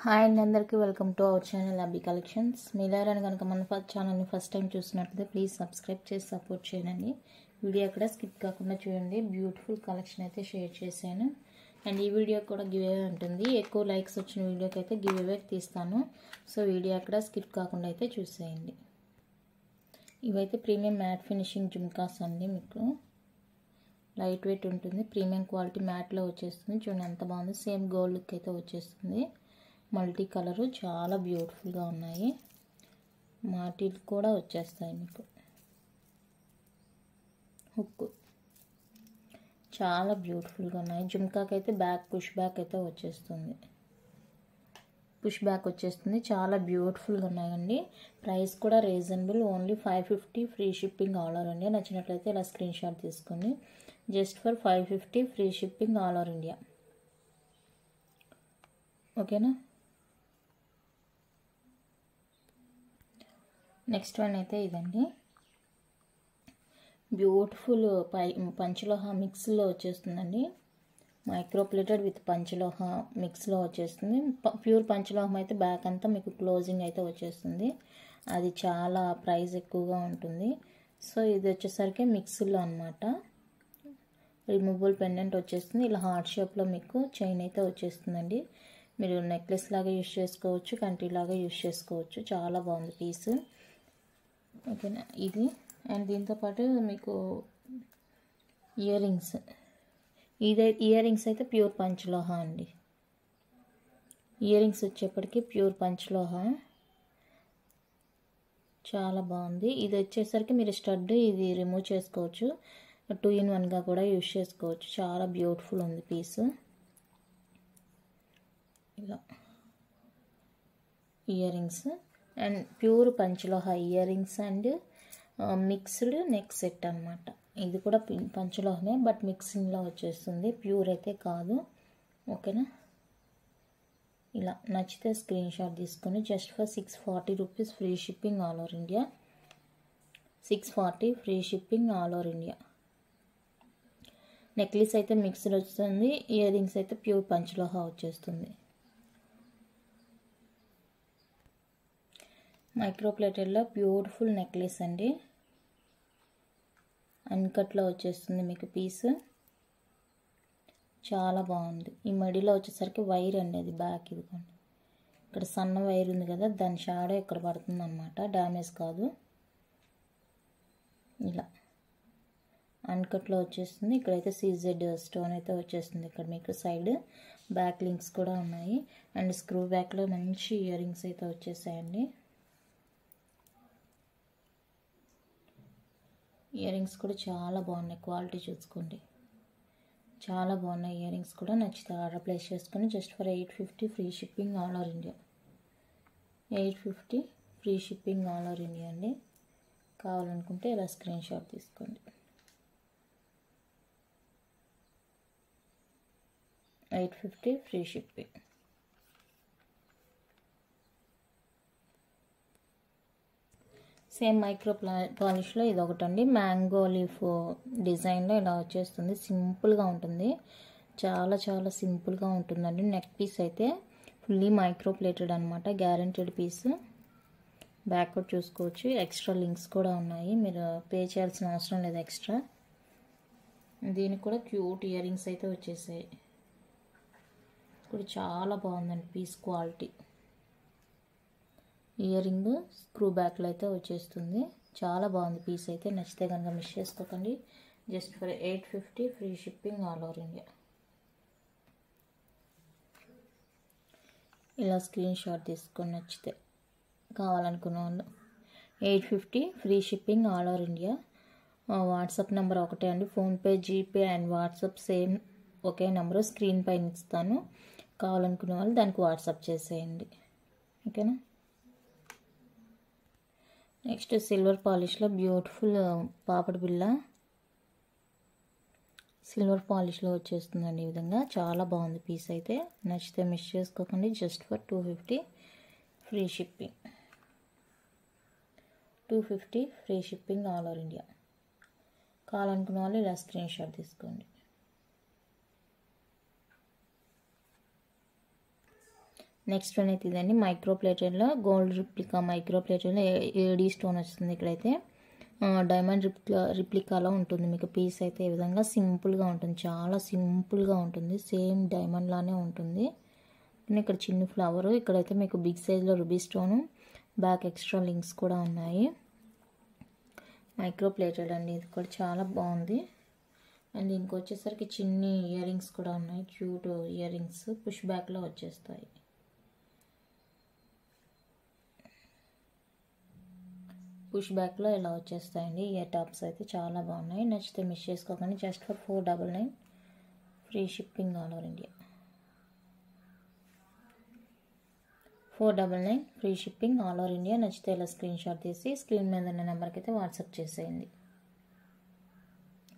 Hi అండి, అందరికీ welcome to our channel అబ్బి కలెక్షన్స్. మీలారని కనుక మన ఛానల్ని ఫస్ట్ టైం చూసినట్లయితే ప్లీజ్ సబ్స్క్రైబ్ చేసి సపోర్ట్ చేయండి. వీడియో ఎక్కడ స్కిప్ కాకుండా చూడండి. బ్యూటిఫుల్ కలెక్షన్ అయితే షేర్ చేశాను. అండ్ ఈ వీడియో కూడా గివ్ అవే ఉంటుంది. ఎక్కువ లైక్స్ వచ్చిన వీడియోకి అయితే గివ్ అవే తీస్తాను. సో వీడియో ఎక్కడ స్కిప్ కాకుండా అయితే చూసేయండి. ఇవైతే ప్రీమియం మ్యాట్ ఫినిషింగ్ జుమ్కాస్ అండి. మీకు లైట్ వెయిట్ ఉంటుంది, ప్రీమియం క్వాలిటీ మ్యాట్లో వచ్చేస్తుంది. చూడండి ఎంత బాగుంది. సేమ్ గోల్డ్ లుక్ అయితే వచ్చేస్తుంది. మల్టీ కలరు చాలా బ్యూటిఫుల్గా ఉన్నాయి. మాటిల్ కూడా వచ్చేస్తాయి మీకు. హుక్ చాలా బ్యూటిఫుల్గా ఉన్నాయి. జుమ్కాకి అయితే బ్యాక్ పుష్ బ్యాక్ అయితే వచ్చేస్తుంది. పుష్ బ్యాక్ వచ్చేస్తుంది. చాలా బ్యూటిఫుల్గా ఉన్నాయండి. ప్రైస్ కూడా reasonable, only 550 free shipping all over India. నచ్చినట్లయితే ఇలా స్క్రీన్ షాట్ తీసుకొని just for 550 free shipping all over India. ఓకేనా. నెక్స్ట్ వన్ అయితే ఇదండి. బ్యూటిఫుల్ పంచలోహ మిక్స్లో వచ్చేస్తుందండి. మైక్రోప్లేటెడ్ విత్ పంచలోహ మిక్స్లో వచ్చేస్తుంది. ప్యూర్ పంచలోహం అయితే బ్యాక్ అంతా మీకు క్లోజింగ్ అయితే వచ్చేస్తుంది. అది చాలా ప్రైస్ ఎక్కువగా ఉంటుంది. సో ఇది వచ్చేసరికి మిక్స్లో అనమాట. రిమూవబుల్ పెండెంట్ వచ్చేస్తుంది. ఇలా హార్ట్ షేప్లో మీకు చైన్ అయితే వచ్చేస్తుందండి. మీరు నెక్లెస్ లాగా యూజ్ చేసుకోవచ్చు, కంటి లాగా యూజ్ చేసుకోవచ్చు. చాలా బాగుంది పీస్. ఓకేనా ఇది. అండ్ దీంతోపాటు మీకు ఇయర్ రింగ్స్. ఇయర్ రింగ్స్ అయితే ప్యూర్ పంచలోహ అండి. ఇయర్ రింగ్స్ వచ్చేప్పటికి ప్యూర్ పంచలోహ. చాలా బాగుంది. ఇది వచ్చేసరికి మీరు స్టడ్ ఇది రిమూవ్ చేసుకోవచ్చు, 2 in 1గా కూడా యూజ్ చేసుకోవచ్చు. చాలా బ్యూటిఫుల్ ఉంది పీస్. ఇలా ఇయర్ రింగ్స్ అండ్ ప్యూర్ పంచలోహ earrings and mixed neck set అనమాట. ఇది కూడా పంచలోహమే, బట్ మిక్సింగ్లో వచ్చేస్తుంది, ప్యూర్ అయితే కాదు. ఓకేనా. ఇలా నచ్చితే స్క్రీన్ షాట్ తీసుకొని just for 640 rupees free shipping all over India. 640 free shipping all over India. Necklace అయితే మిక్స్డ్ వస్తుంది, ఇయర్ రింగ్స్ అయితే ప్యూర్ పంచలోహ వచ్చేస్తుంది. మైక్రోప్లేటెడ్లో బ్యూటిఫుల్ నెక్లెస్ అండి. అన్కట్లో వచ్చేస్తుంది మీకు పీస్. చాలా బాగుంది. ఈ మడిలో వచ్చేసరికి వైర్ అండి, అది బ్యాక్. ఇదిగోండి ఇక్కడ సన్న వైర్ ఉంది కదా, దాని షాడో ఇక్కడ పడుతుంది అనమాట. డ్యామేజ్ కాదు. ఇలా అన్కట్లో వచ్చేస్తుంది. ఇక్కడైతే సీజెడ్ స్టోన్ అయితే వచ్చేస్తుంది. ఇక్కడ మీకు సైడ్ బ్యాక్ లింక్స్ కూడా ఉన్నాయి. అండ్ స్క్రూ బ్యాక్లో మంచి ఇయర్ రింగ్స్ అయితే వచ్చేసాయండి. ఇయర్ రింగ్స్ కూడా చాలా బాగున్నాయి. క్వాలిటీ చూసుకోండి, చాలా బాగున్నాయి ఇయర్ రింగ్స్ కూడా. నచ్చితే ఆర్డర్ ప్లేస్ చేసుకొని just for 850 free shipping all over India. 850 free shipping all over India అండి. కావాలనుకుంటే ఇలా స్క్రీన్ షాట్ తీసుకోండి. 850 ఫ్రీ షిప్పింగ్. సేమ్ మైక్రో పాలిష్లో ఇది ఒకటండి. మ్యాంగో లీఫ్ డిజైన్లో ఇలా వచ్చేస్తుంది. సింపుల్గా ఉంటుంది, చాలా చాలా సింపుల్గా ఉంటుందండి. నెక్ పీస్ అయితే ఫుల్లీ మైక్రో ప్లేటెడ్ అనమాట. Guaranteed piece. బ్యాక్వర్డ్ చూసుకోవచ్చు. ఎక్స్ట్రా లింక్స్ కూడా ఉన్నాయి, మీరు పే చేయాల్సిన అవసరం లేదు ఎక్స్ట్రా. దీనికి కూడా క్యూట్ ఇయర్ రింగ్స్ అయితే వచ్చేసాయి. కూడా చాలా బాగుందండి piece quality. Earring screw బ్యాక్లో అయితే వచ్చేస్తుంది. చాలా బాగుంది పీస్ అయితే. నచ్చితే కనుక మిస్ చేసుకోకండి. Just for 850 free shipping all over India. ఇలా స్క్రీన్ షాట్ తీసుకొని నచ్చితే కావాలనుకున్న వాళ్ళు 850 free shipping all over India. WhatsApp number ఒకటే అండి. PhonePe, GPay and WhatsApp same okay number screen పైన ఇస్తాను. కావాలనుకున్న వాళ్ళు దానికి వాట్సాప్ చేసేయండి. ఓకేనా. నెక్స్ట్ సిల్వర్ పాలిష్లో బ్యూటిఫుల్ పాపడి బిళ్ళ సిల్వర్ పాలిష్లో వచ్చేస్తుందండి. ఈ విధంగా చాలా బాగుంది పీస్ అయితే. నచ్చితే మిస్ చేసుకోకండి. Just for 250 free shipping. 250 free shipping all over India. కావాలనుకున్న వాళ్ళు ఇలా స్క్రీన్ షాట్ తీసుకోండి. నెక్స్ట్ వన్ అయితే ఇదండి మైక్రో ప్లేటెడ్లో గోల్డ్ రిప్లికా మైక్రో ప్లేటెడ్లో ఏడీ స్టోన్ వస్తుంది. ఇక్కడైతే డైమండ్ రిప్లికాలో ఉంటుంది. మీకు పీస్ అయితే ఈ విధంగా సింపుల్గా ఉంటుంది, చాలా సింపుల్గా ఉంటుంది, సేమ్ డైమండ్ లానే ఉంటుంది. ఇక్కడ చిన్న ఫ్లవరు, ఇక్కడైతే మీకు బిగ్ సైజ్లో ruby stone, back extra links కూడా ఉన్నాయి. మైక్రో ప్లేటెడ్ అండి, ఇది కూడా చాలా బాగుంది. అండ్ ఇంకొచ్చేసరికి చిన్ని ఇయర్ రింగ్స్ కూడా ఉన్నాయి, క్యూట్ ఇయర్ రింగ్స్ పుష్ బ్యాక్లో వచ్చేస్తాయి. పుష్ బ్యాక్లో ఇలా వచ్చేస్తాయండి. ఇయర్ టాప్స్ అయితే చాలా బాగున్నాయి, నచ్చితే మిస్ చేసుకోకండి. Just for 499 free shipping all over India. 499 free shipping all over India. నచ్చితే ఇలా స్క్రీన్ షాట్ తీసి స్క్రీన్ మీద ఉన్న నెంబర్కి అయితే వాట్సాప్ చేసేయండి.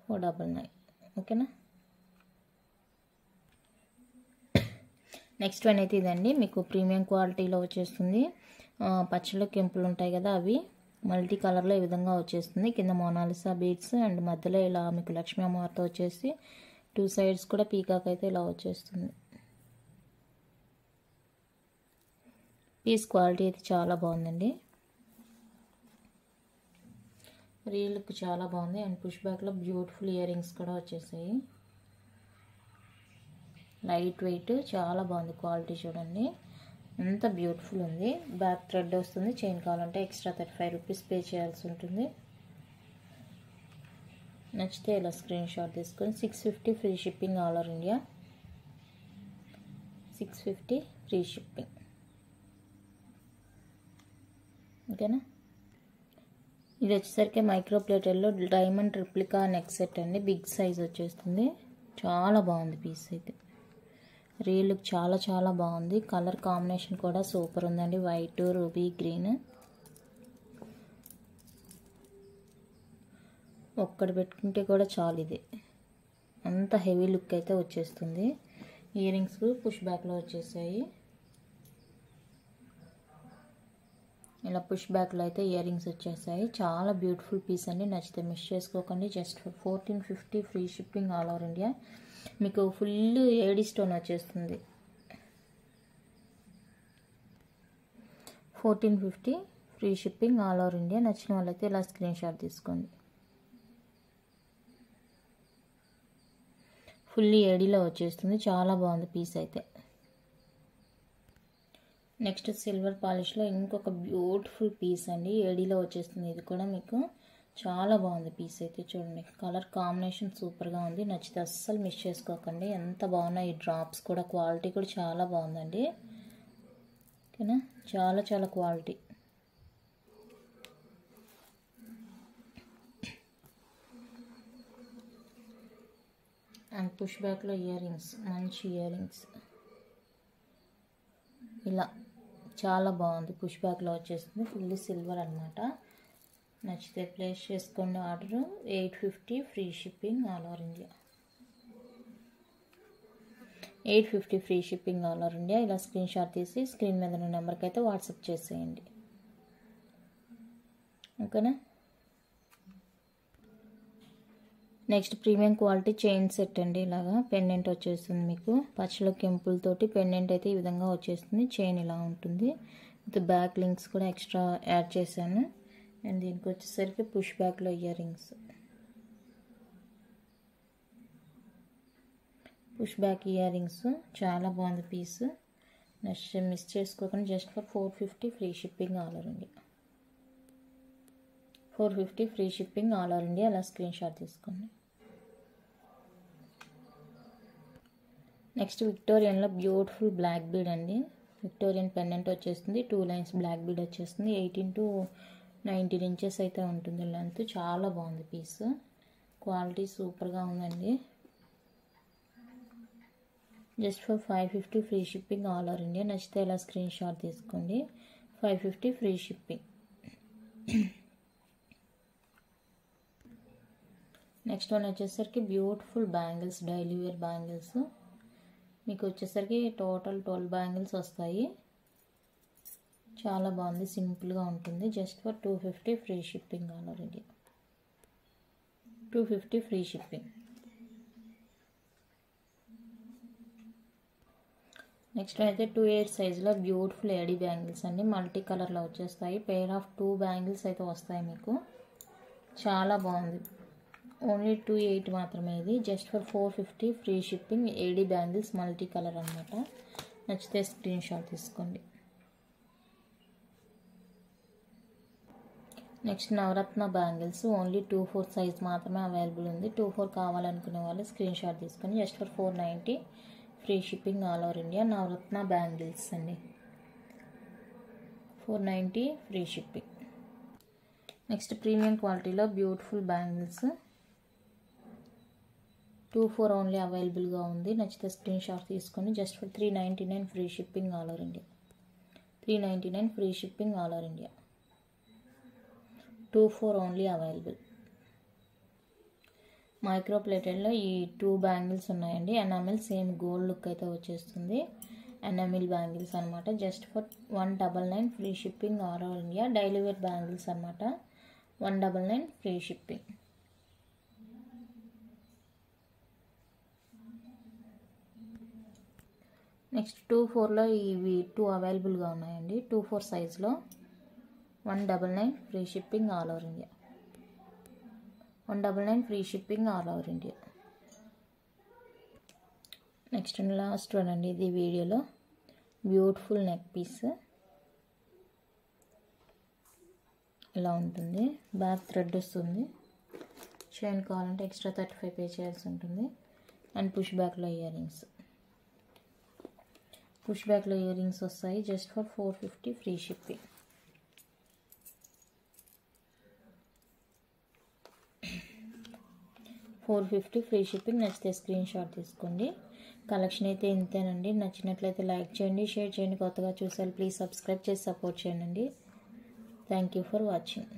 499 ఓకేనా. నెక్స్ట్ వన్ అయితే ఇదండి, మీకు ప్రీమియం క్వాలిటీలో వచ్చేస్తుంది. పచ్చళ్ళు కెంపులు ఉంటాయి కదా, అవి మల్టీ కలర్లో ఈ విధంగా వచ్చేస్తుంది. కింద మోనాలిసా బీడ్స్ అండ్ మధ్యలో ఇలా మీకు లక్ష్మీ అమ్మవారితో వచ్చేసి 2 సైడ్స్ కూడా పీకాక్ అయితే ఇలా వచ్చేస్తుంది. పీస్ క్వాలిటీ అయితే చాలా బాగుందండి, రీల్కి చాలా బాగుంది. అండ్ పుష్ బ్యాక్లో బ్యూటిఫుల్ ఇయర్ రింగ్స్ కూడా వచ్చేసాయి. లైట్ వెయిట్ చాలా బాగుంది, క్వాలిటీ చూడండి ఎంత బ్యూటిఫుల్ ఉంది. బ్యాక్ థ్రెడ్ వస్తుంది, చైన్ కావాలంటే ఎక్స్ట్రా 35 రూపీస్ పే చేయాల్సి ఉంటుంది. నచ్చితే ఇలా స్క్రీన్ షాట్ తీసుకొని 650 free shipping all over India. 650 free shipping ఓకేనా. ఇది వచ్చేసరికి మైక్రో ప్లేటెడ్లో డైమండ్ రిప్లికా నెక్ సెట్ అండి, బిగ్ సైజ్ వచ్చేస్తుంది. చాలా బాగుంది పీస్ అయితే, రియల్ లుక్ చాలా చాలా బాగుంది. కలర్ కాంబినేషన్ కూడా సూపర్ ఉందండి, వైట్ రూబీ గ్రీన్. ఒక్కటి పెట్టుకుంటే కూడా చాలు, ఇది అంత హెవీ లుక్ అయితే వచ్చేస్తుంది. ఇయర్ రింగ్స్ పుష్ బ్యాక్లో వచ్చేసాయి. ఇలా పుష్ బ్యాక్లో అయితే ఇయర్ రింగ్స్ వచ్చేసాయి. చాలా బ్యూటిఫుల్ పీస్ అండి, నచ్చితే మిస్ చేసుకోకండి. Just 1450 free shipping all over India. మీకు ఫుల్ ఏడీ స్టోన్ వచ్చేస్తుంది. 1450 free shipping all over India. నచ్చిన వాళ్ళైతే ఇలా స్క్రీన్ షాట్ తీసుకోండి. ఫుల్లీ ఏడీలో వచ్చేస్తుంది, చాలా బాగుంది పీస్ అయితే. నెక్స్ట్ సిల్వర్ పాలిష్లో ఇంకొక బ్యూటిఫుల్ పీస్ అండి, ఏడీలో వచ్చేస్తుంది. ఇది కూడా మీకు చాలా బాగుంది పీస్ అయితే, చూడండి కలర్ కాంబినేషన్ సూపర్గా ఉంది. నచ్చితే అస్సలు మిస్ చేసుకోకండి. ఎంత బాగున్నాయి ఈ డ్రాప్స్ కూడా, క్వాలిటీ కూడా చాలా బాగుందండి ఓకేనా, చాలా చాలా క్వాలిటీ. అండ్ పుష్ బ్యాక్లో ఇయర్ రింగ్స్, మంచి ఇయర్ రింగ్స్ ఇలా చాలా బాగుంది. పుష్ బ్యాక్లో వచ్చేస్తుంది, ఫుల్లీ సిల్వర్ అనమాట. నచ్చితే ప్లేస్ చేసుకోండి order. 850 free shipping all over India. 850 free shipping all over India. ఇలా స్క్రీన్ షాట్ తీసి స్క్రీన్ మీద ఉన్న నెంబర్కి అయితే వాట్సాప్ చేసేయండి ఓకేనా. Next premium quality chain set అండి, ఇలాగా పెండెంట్ వచ్చేస్తుంది. మీకు పచ్చల కెంపులతోటి పెండెంట్ అయితే ఈ విధంగా వచ్చేస్తుంది. చైన్ ఇలా ఉంటుంది, విత్ బ్యాక్ లింక్స్ కూడా ఎక్స్ట్రా యాడ్ చేశాను. అండ్ దీనికి వచ్చేసరికి పుష్ బ్యాక్లో earrings, push back earrings చాలా బాగుంది పీస్. నెక్స్ట్ మిస్ చేసుకోకుండా just for 450 free shipping all over India. 450 free shipping all over India. అలా స్క్రీన్ షాట్ తీసుకోండి. నెక్స్ట్ విక్టోరియన్లో బ్యూటిఫుల్ బ్లాక్ బీడ్ అండి, విక్టోరియన్ పెండెంట్ వచ్చేస్తుంది. 2 లైన్స్ బ్లాక్ బీడ్ వచ్చేస్తుంది. 18 to 19 inches అయితే ఉంటుంది లెంత్. చాలా బాగుంది పీస్, క్వాలిటీ సూపర్గా ఉందండి. Just for 550 free shipping all over India. నచ్చితే ఇలా స్క్రీన్ షాట్ తీసుకోండి. 550 ఫ్రీ షిప్పింగ్. నెక్స్ట్ వన్ వచ్చేసరికి beautiful bangles, daily wear bangles. మీకు వచ్చేసరికి టోటల్ 12 బ్యాంగిల్స్ వస్తాయి. చాలా బాగుంది, సింపుల్గా ఉంటుంది. Just for 250 free shipping all over India. 250 free shipping. Next అయితే 2/8 సైజులో బ్యూటిఫుల్ ఏడీ బ్యాంగిల్స్ అండి, మల్టీ కలర్లో వచ్చేస్తాయి. పెయిర్ ఆఫ్ 2 బ్యాంగిల్స్ అయితే వస్తాయి మీకు. చాలా బాగుంది. ఓన్లీ 2/8 మాత్రమే. ఇది just for 450 free shipping. AD bangles multi colour అనమాట. నచ్చితే స్క్రీన్ షాట్ తీసుకోండి. Next Navratna bangles only 2/4 size మాత్రమే అవైలబుల్ ఉంది. 2/4 కావాలనుకునే వాళ్ళు స్క్రీన్ షాట్ తీసుకొని just for 490 free shipping all over India. Navratna bangles అండి, 490 ఫ్రీ షిప్పింగ్. నెక్స్ట్ ప్రీమియం క్వాలిటీలో బ్యూటిఫుల్ బ్యాంగిల్స్ 2/4 ఓన్లీ అవైలబుల్గా ఉంది. నచ్చితే స్క్రీన్ షాట్ తీసుకొని just for 399 free shipping all over India. 399 free shipping all over India. 2/4 only available. Micro ప్లేటెడ్లో ఈ 2 bangles ఉన్నాయండి. Enamel same gold look అయితే వచ్చేస్తుంది. ఎనామిల్ బ్యాంగిల్స్ అనమాట. Just for 199 free shipping all over India. Daily wear bangles అనమాట. 199 free shipping. Next 2/4లో ఇవి 2 అవైలబుల్గా ఉన్నాయండి. 2/4 సైజులో 199 free shipping all over India. 199 free shipping all over India. Next last one అండి ఇది వీడియోలో. బ్యూటిఫుల్ నెక్ పీస్ ఇలా ఉంటుంది. బ్యాక్ థ్రెడ్ వస్తుంది. చైన్ కావాలంటే ఎక్స్ట్రా 35 పే చేయాల్సి ఉంటుంది. అండ్ పుష్ బ్యాక్లో ఇయర్ రింగ్స్. పుష్ బ్యాక్లో ఇయర్ రింగ్స్ వస్తాయి. Just for 450 free shipping. 450 free shipping. నచ్చితే స్క్రీన్ షాట్ తీసుకోండి. కలెక్షన్ అయితే ఇంతేనండి. నచ్చినట్లయితే లైక్ చేయండి, షేర్ చేయండి. కొత్తగా చూసారు ప్లీజ్ సబ్స్క్రైబ్ చేసి సపోర్ట్ చేయండి. Thank you for watching.